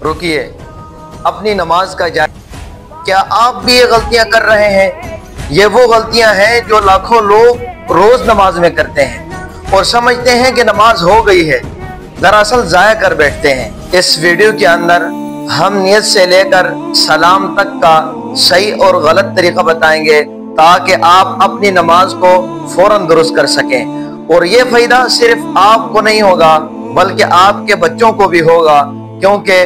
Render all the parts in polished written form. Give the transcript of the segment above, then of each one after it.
रुकिए, अपनी नमाज का जायजा। क्या आप भी ये गलतियां कर रहे हैं? ये वो गलतियां हैं जो लाखों लोग रोज नमाज में करते हैं और समझते हैं कि नमाज हो गई है, दरअसल जाया कर बैठते हैं। इस वीडियो के अंदर हम नियत से लेकर सलाम तक का सही और गलत तरीका बताएंगे ताकि आप अपनी नमाज को फौरन दुरुस्त कर सकें। और ये फायदा सिर्फ आपको नहीं होगा बल्कि आपके बच्चों को भी होगा, क्योंकि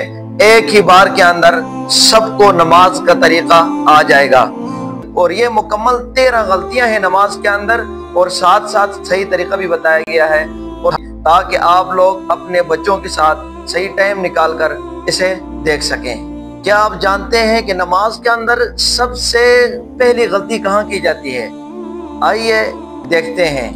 एक ही बार के अंदर सबको नमाज का तरीका आ जाएगा। और ये मुकम्मल 13 गलतियां हैं नमाज के अंदर और साथ साथ सही तरीका भी बताया गया है, और ताकि आप लोग अपने बच्चों के साथ सही टाइम निकाल कर इसे देख सकें। क्या आप जानते हैं कि नमाज के अंदर सबसे पहली गलती कहाँ की जाती है? आइए देखते हैं।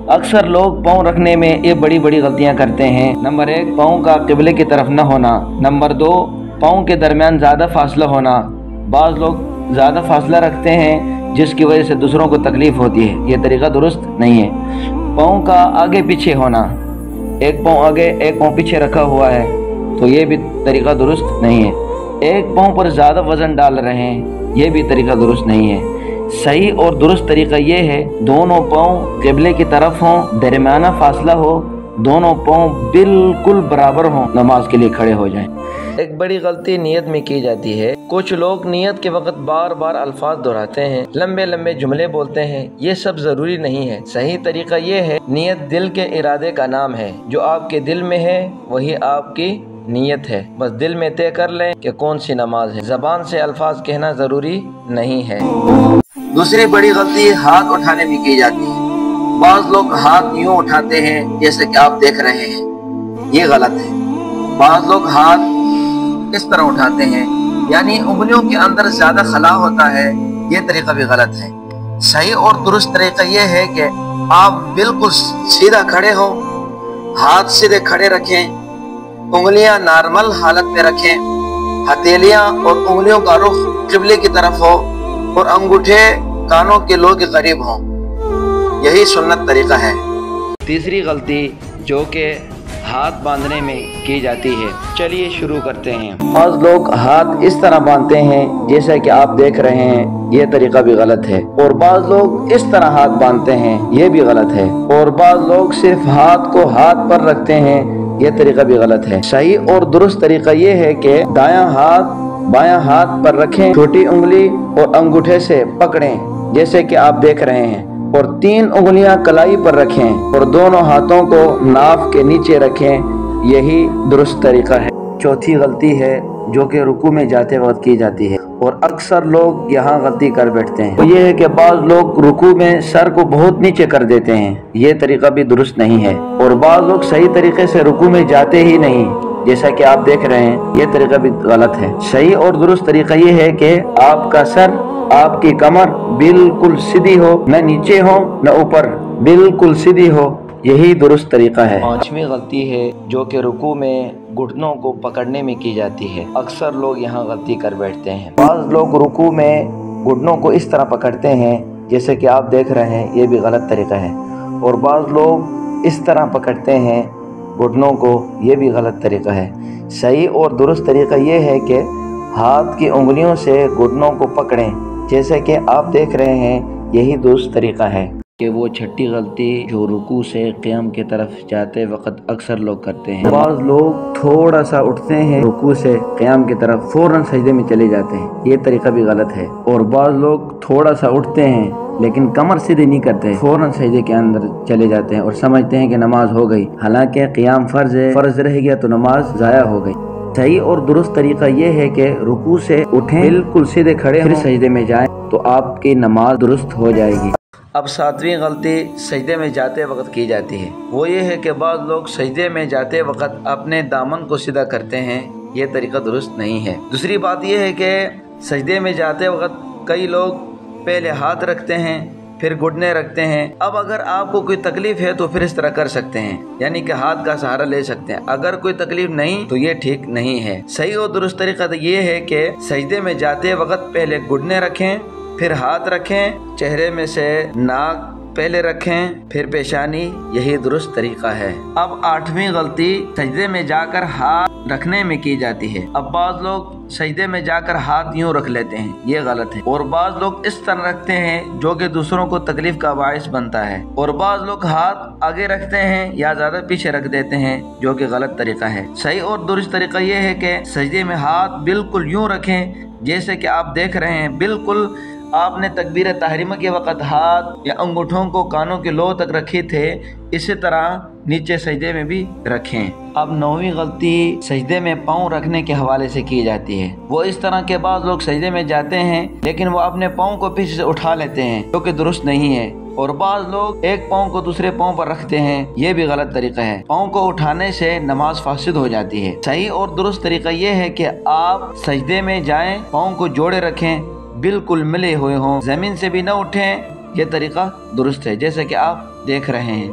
अक्सर लोग पाँव रखने में ये बड़ी बड़ी गलतियां करते हैं। नंबर 1, पाँव का किबले की तरफ न होना। नंबर 2, पाँव के दरमियान ज़्यादा फासला होना। बाज़ लोग ज़्यादा फासला रखते हैं जिसकी वजह से दूसरों को तकलीफ़ होती है, ये तरीका दुरुस्त नहीं है। पाँव का आगे पीछे होना, एक पाँव आगे एक पाँव पीछे रखा हुआ है, तो ये भी तरीका दुरुस्त नहीं है। एक पाँव पर ज़्यादा वज़न डाल रहे हैं, ये भी तरीका दुरुस्त नहीं है। सही और दुरुस्त तरीका ये है दोनों पाँव क़िबले की तरफ हों, दरमियाना फासला हो, दोनों पाँव बिल्कुल बराबर हों, नमाज के लिए खड़े हो जाएं। एक बड़ी गलती नियत में की जाती है। कुछ लोग नियत के वक्त बार बार अल्फाज दोहराते हैं, लंबे लंबे जुमले बोलते हैं। ये सब जरूरी नहीं है। सही तरीका ये है, नियत दिल के इरादे का नाम है। जो आपके दिल में है वही आपकी नियत है। बस दिल में तय कर लें कि कौन सी नमाज है। ज़बान से अल्फाज कहना जरूरी नहीं है। दूसरी बड़ी गलती हाथ उठाने में की जाती है। बाज़ लोग हाथ यूं उठाते हैं जैसे कि आप देख रहे हैं, ये गलत है। बाज़ लोग हाथ इस तरह उठाते हैं, यानी उंगलियों के अंदर ज्यादा खला होता है, ये तरीका भी गलत है। सही और दुरुस्त तरीका ये है कि आप बिल्कुल सीधा खड़े हो, हाथ सीधे खड़े रखें, उंगलियां नॉर्मल हालत में रखें, हथेलियां और उंगलियों का रुख क़िबले की तरफ हो और अंगूठे कानों के लोग के करीब हों। यही सुन्नत तरीका है। तीसरी गलती जो कि हाथ बांधने में की जाती है, चलिए शुरू करते हैं। बाज़ लोग हाथ इस तरह बांधते हैं जैसा कि आप देख रहे हैं, ये तरीका भी गलत है। और बाज़ लोग इस तरह हाथ बांधते हैं, ये भी गलत है। और बाज़ लोग सिर्फ हाथ को हाथ पर रखते हैं, ये तरीका भी गलत है। सही और दुरुस्त तरीका ये है कि दायां हाथ बायां हाथ पर रखें, छोटी उंगली और अंगूठे से पकड़ें जैसे कि आप देख रहे हैं, और 3 उंगलियां कलाई पर रखें और दोनों हाथों को नाफ के नीचे रखें, यही दुरुस्त तरीका है। चौथी गलती है जो कि रुकू में जाते वक्त की जाती है और अक्सर लोग यहाँ गलती कर बैठते हैं, तो ये है कि बाज़ लोग रुकू में सर को बहुत नीचे कर देते हैं, ये तरीका भी दुरुस्त नहीं है। और बाज़ लोग सही तरीके से रुकू में जाते ही नहीं, जैसा कि आप देख रहे हैं, ये तरीका भी गलत है। सही और दुरुस्त तरीका ये है कि आपका सर, आपकी कमर बिल्कुल सीधी हो, न नीचे हो न ऊपर, बिल्कुल सीधी हो, यही दुरुस्त तरीका है। पांचवी गलती है जो कि रुकू में घुटनों को पकड़ने में की जाती है। अक्सर लोग यहाँ गलती कर बैठते हैं। बाज़ लोग रुकू में घुटनों को इस तरह पकड़ते हैं जैसे कि आप देख रहे हैं, ये भी गलत तरीका है। और बाज़ लोग इस तरह पकड़ते हैं घुटनों को, ये भी गलत तरीका है। सही और दुरुस्त तरीका ये है कि हाथ की उंगलियों से घुटनों को पकड़ें जैसे कि आप देख रहे हैं, यही दुरुस्त तरीका है। कि वो छठी गलती जो रुकू से क़याम की तरफ जाते वक्त अक्सर लोग करते हैं। बाज़ लोग थोड़ा सा उठते हैं रुकू से क़याम की तरफ, फौरन सजदे में चले जाते हैं, ये तरीका भी गलत है। और बाज़ लोग थोड़ा सा उठते हैं लेकिन कमर सीधी नहीं करते, फौरन सजदे के अंदर चले जाते हैं और समझते हैं कि नमाज हो गई, हालांकि क़याम फ़र्ज है, फ़र्ज रह गया तो नमाज ज़ाया हो गई। सही और दुरुस्त तरीका ये है कि रुकू से उठें, बिल्कुल सीधे खड़े फिर सजदे में जाएं, तो आपकी नमाज दुरुस्त हो जाएगी। अब 7वीं गलती सजदे में जाते वक्त की जाती है, वो ये है कि बाज़ लोग सजदे में जाते वक्त अपने दामन को सीधा करते हैं, ये तरीका दुरुस्त नहीं है। दूसरी बात ये है कि सजदे में जाते वक्त कई लोग पहले हाथ रखते हैं फिर घुटने रखते हैं। अब अगर आपको कोई तकलीफ है तो फिर इस तरह कर सकते हैं, यानी कि हाथ का सहारा ले सकते हैं। अगर कोई तकलीफ नहीं तो ये ठीक नहीं है। सही और दुरुस्त तरीका तो ये है कि सजदे में जाते वक्त पहले घुटने रखें, फिर हाथ रखें, चेहरे में से नाक पहले रखें फिर पेशानी, यही दुरुस्त तरीका है। अब 8वीं गलती सजदे में जाकर हाथ रखने में की जाती है। अब बाज लोग सजदे में जाकर हाथ यूं रख लेते हैं, ये गलत है। और बाज लोग इस तरह रखते हैं जो कि दूसरों को तकलीफ का बाइस बनता है। और बाज लोग हाथ आगे रखते हैं या ज्यादा पीछे रख देते हैं, जो कि गलत तरीका है। सही और दुरुस्त तरीका ये है कि सजदे में हाथ बिल्कुल यूं रखें जैसे कि आप देख रहे हैं। बिल्कुल आपने तकबीर तहरीमा के वक़्त हाथ या अंगूठों को कानों के लो तक रखे थे, इसी तरह नीचे सजदे में भी रखें। अब 9वीं गलती सजदे में पाँव रखने के हवाले से की जाती है। वो इस तरह के बाद लोग सजदे में जाते हैं लेकिन वो अपने पाँव को पीछे से उठा लेते हैं, जो कि दुरुस्त नहीं है। और बाज लोग एक पाँव को दूसरे पाँव पर रखते हैं, ये भी गलत तरीका है। पाँव को उठाने से नमाज फासिद हो जाती है। सही और दुरुस्त तरीका ये है कि आप सजदे में जाएं, पाँव को जोड़े रखें, बिल्कुल मिले हुए हों, जमीन से भी न उठें। ये तरीका दुरुस्त है जैसे कि आप देख रहे हैं।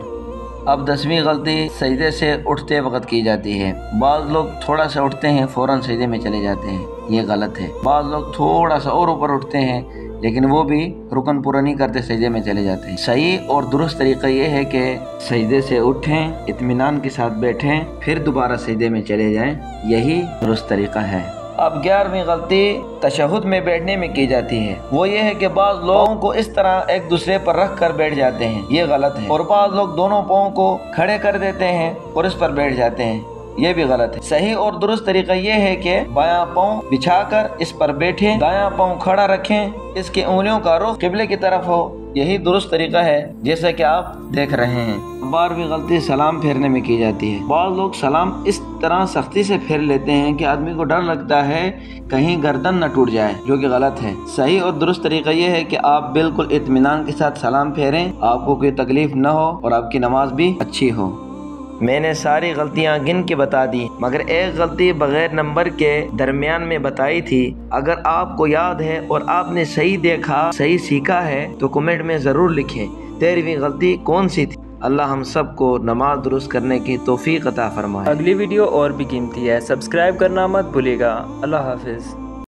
अब 10वीं गलती सजदे से उठते वक्त की जाती है। बाज़ लोग थोड़ा सा उठते हैं फौरन सजदे में चले जाते हैं, ये गलत है। बाज़ लोग थोड़ा सा और ऊपर उठते हैं लेकिन वो भी रुकन पूरा नहीं करते, सजदे में चले जाते हैं। सही और दुरुस्त तरीका ये है कि सजदे से उठें, इत्मीनान के साथ बैठें, फिर दोबारा सजदे में चले जाएं, यही दुरुस्त तरीका है। अब 11वीं गलती तशहुद में बैठने में की जाती है। वो ये है कि बाज़ लोगों को इस तरह एक दूसरे पर रख कर बैठ जाते हैं, ये गलत है। और बाज़ लोग दोनों पाँव को खड़े कर देते हैं और इस पर बैठ जाते हैं, ये भी गलत है। सही और दुरुस्त तरीका ये है कि बायां पाँव बिछाकर इस पर बैठे, दायां पाँव खड़ा रखें, इसकी उंगलियों का रुख किबले की तरफ हो, यही दुरुस्त तरीका है जैसे कि आप देख रहे हैं। 12वीं गलती सलाम फेरने में की जाती है। बहुत लोग सलाम इस तरह सख्ती से फेर लेते हैं कि आदमी को डर लगता है कहीं गर्दन न टूट जाए, जो कि गलत है। सही और दुरुस्त तरीका ये है कि आप बिल्कुल इत्मीनान के साथ सलाम फेरें, आपको कोई तकलीफ न हो और आपकी नमाज भी अच्छी हो। मैंने सारी गलतियां गिन के बता दी, मगर एक गलती बगैर नंबर के दरमियान में बताई थी। अगर आपको याद है और आपने सही देखा, सही सीखा है तो कमेंट में ज़रूर लिखें 13वीं गलती कौन सी थी। अल्लाह हम सबको नमाज दुरुस्त करने की तौफीक अता फरमाए। अगली वीडियो और भी कीमती है, सब्सक्राइब करना मत भूलिएगा। अल्लाह हाफिज़।